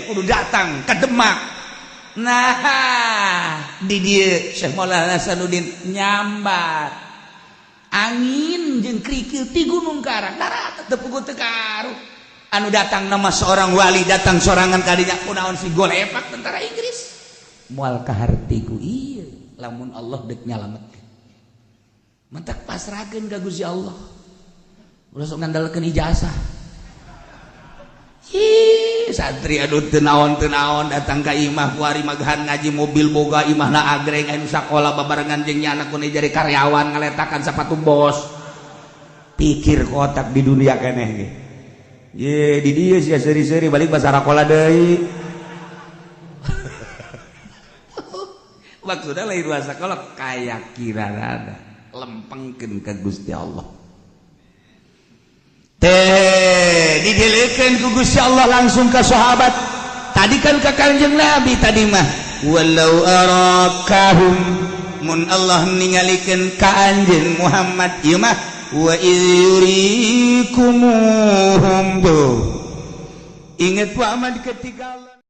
kudu datang ke Demak. Nah di dia Syekh Maulana Hasanuddin nyambat angin jeung krikil ti Gunung Karang darat teu puguh teu karuh. Anu datang nama seorang wali datang sorangan kadinya kunaon si Golepak tentara Inggris moal kaharti ku ieu lamun Allah deuk nyalametkeun mentak pasrahkeun ka Gusti Allah ulah sok ngandalkeun ijazah. Santri aduh teu naon datang ka imah kuari magahan ngaji mobil boga imahna agreng anu sakola babarengan jeung nya anak kuning jadi karyawan ngaletakan sepatu bos pikir kotak di dunia keneh ge ye di dieu sia seuri-seuri balik basa rakola deui maksudna lain basa sakola kayakinanna lempengkeun ka Gusti Allah didelekeun ku Gusti Allah langsung ke sahabat tadi kan ke Kanjeng Nabi tadi mah walau arakahum mun Allah ningalikeun ka anjeun Muhammad ieu mah wa yurikumuhum inget Muhammad ketika